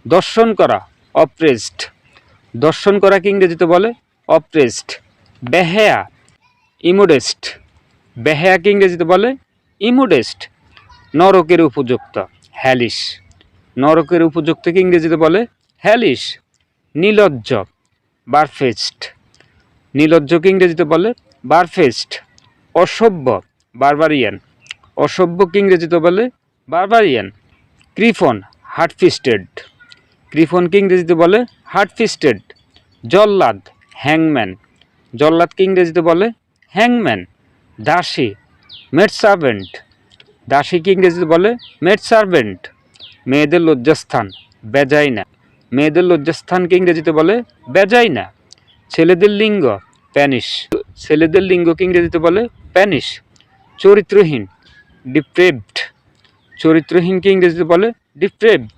দর্শন করা অপ্রেসড, দর্শন করাকে ইংরেজিতে বলে অপ্রেসড। বেহায়া ইমোডেস্ট, বেহায়াকে ইংরেজিতে বলে ইমোডেস্ট। নরকের উপযুক্ত হ্যালিশ, নরকের উপযুক্তকে ইংরেজিতে বলে হ্যালিশ। নির্লজ্জ বারফেস্ট, নির্লজ্জকে ইংরেজিতে বলে বারফেস্ট। অসভ্য বারবারিয়ান, অসভ্যকে ইংরেজিতে বলে বারবারিয়ান। ক্রিফন হার্টফিস্টেড, ক্রিফনকে ইংরেজিতে বলে হার্টফিস্টেড। জল্লাদ হ্যাংম্যান, জল্লাদকে ইংরেজিতে বলে হ্যাংম্যান। দাসী মেড সার্ভেন্ট, দাসীকে ইংরেজিতে বলে মেড সার্ভেন্ট। মেয়েদের লজ্জাস্থান বেজাইনা, মেয়েদের লজ্জাস্থানকে ইংরেজিতে বলে বেজাইনা। ছেলেদের লিঙ্গ প্যানিশ, ছেলেদের লিঙ্গকে ইংরেজিতে বলে প্যানিশ। চরিত্রহীন ডিপ্রেভড, চরিত্রহীনকে ইংরেজিতে বলে ডিপ্রেভড।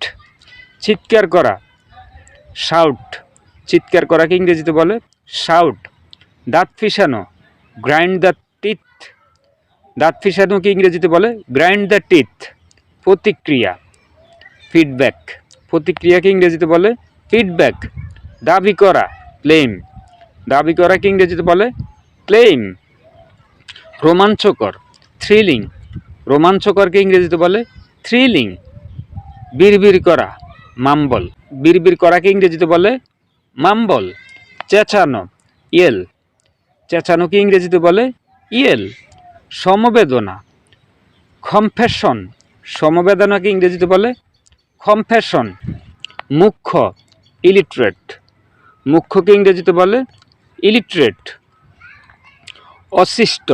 চিৎকার করা শাউট, চিৎকার করাকে ইংরেজিতে বলে শাউট। দাঁত ফিসানো গ্রাইন্ড দ্য টিথ, দাঁত ফিসানোকে ইংরেজিতে বলে গ্রাইন্ড দ্য টিথ। প্রতিক্রিয়া ফিডব্যাক, প্রতিক্রিয়াকে ইংরেজিতে বলে ফিডব্যাক। দাবি করা ক্লেম, দাবি করাকে ইংরেজিতে বলে ক্লেম। রোমাঞ্চকর থ্রিলিং, রোমাঞ্চকরকে ইংরেজিতে বলে থ্রিলিং। বিড়বিড় করা মাম্বল, বিড়বিড় করাকে ইংরেজিতে বলে মাম্বল। চেঁচানো ইয়েল, চেঁচানোকে ইংরেজিতে বলে ইয়েল। সমবেদনা কমফেশন, সমবেদনাকে ইংরেজিতে বলে কমফেশন। মুখ্য ইলিটারেট, মুখ্যকে ইংরেজিতে বলে ইলিটারেট। অশিষ্ট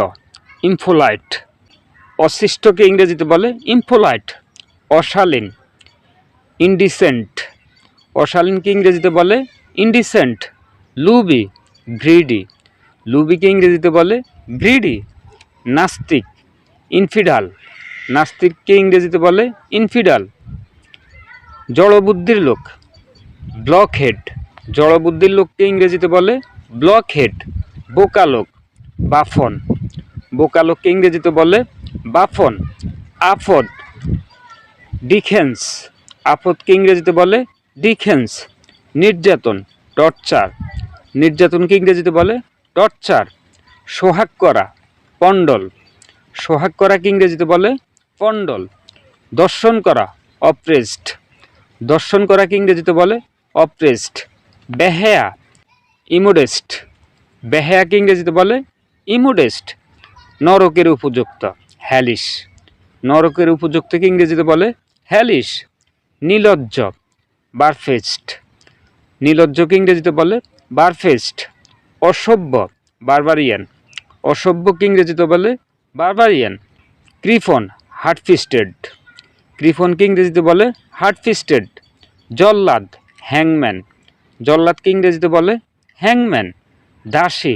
ইমফোলাইট, অশিষ্টকে ইংরেজিতে বলে ইমফোলাইট। অশালীন ইনডিসেন্ট, অশালীনকে ইংরেজিতে বলে ইনডিসেন্ট। লুবি গ্রিডি, লুবিকে ইংরেজিতে বলে গ্রিডি। নাস্তিক ইনফিডাল, নাস্তিককে ইংরেজিতে বলে ইনফিডাল। জড়বুদ্ধির লোক ব্লকহেড, জড়বুদ্ধির লোককে ইংরেজিতে বলে ব্লকহেড। বোকা লোক বাফন, বোকা লোককে ইংরেজিতে বলে বাফন। আফদ ডিফেন্স, আফদকে ইংরেজিতে বলে ডিফেন্স। নির্যাতন টর্চার, নির্যাতনকে ইংরেজিতে বলে টর্চার। সোহাগ করা পণ্ডল, সোহাগ করাকে ইংরেজিতে বলে পণ্ডল। দর্শন করা অপ্রেসড, দর্শন করাকে ইংরেজিতে বলে অপ্রেসড। বেহায়া ইমোডেস্ট, বেহায়াকে ইংরেজিতে বলে ইমোডেস্ট। নরকের উপযুক্ত হ্যালিশ, নরকের উপযুক্তকে ইংরেজিতে বলে হ্যালিশ। নির্লজ্জ বারফেস্ট, নির্লজ্জকে ইংরেজিতে বলে বারফেস্ট। অসভ্য বারবারিয়ান, অসভ্যকে ইংরেজিতে বলে বারবারিয়ান। ক্রিফন হার্টফিস্টেড, ক্রিফনকে ইংরেজিতে বলে হার্টফিস্টেড। জল্লাদ হ্যাংম্যান, জল্লাদকে ইংরেজিতে বলে হ্যাংম্যান। দাসী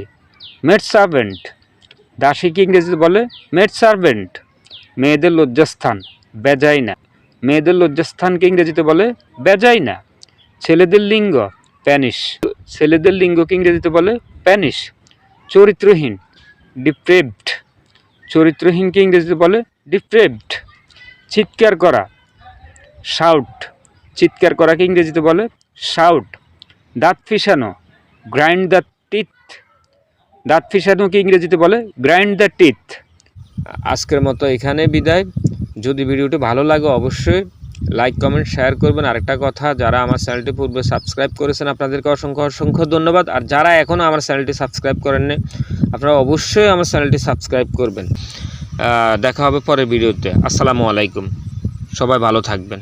মেড সার্ভেন্ট, দাসীকে ইংরেজিতে বলে মেড সার্ভেন্ট। মেয়েদের লজ্জাস্থান বেজাইনা, মেয়েদের লজ্জাস্থানকে ইংরেজিতে বলে বেজাইনা। ছেলেদের লিঙ্গ প্যানিশ, ছেলেদের লিঙ্গকে ইংরেজিতে বলে প্যানিশ। চরিত্রহীন ডিপ্রেভড, চরিত্রহীনকে ইংরেজিতে বলে ডিপ্রেভড। চিৎকার করা শাউট, চিৎকার করাকে ইংরেজিতে বলে শাউট। দাঁত ফিসানো গ্রাইন্ড দ্য টিথ, দাঁত ফিসানোকে ইংরেজিতে বলে গ্রাইন্ড দ্য টিথ। আজকের মতো এখানে বিদায়। যদি ভিডিওটি ভালো লাগে অবশ্যই লাইক কমেন্ট শেয়ার করবেন। আরেকটা কথা, যারা আমার চ্যানেলটি পূর্বে সাবস্ক্রাইব করেছেন আপনাদেরকে অসংখ্য অসংখ্য ধন্যবাদ। আর যারা এখনও আমার চ্যানেলটি সাবস্ক্রাইব করেননি আপনারা অবশ্যই আমার চ্যানেলটি সাবস্ক্রাইব করবেন। দেখা হবে পরের ভিডিওতে। আসসালামু আলাইকুম, সবাই ভালো থাকবেন।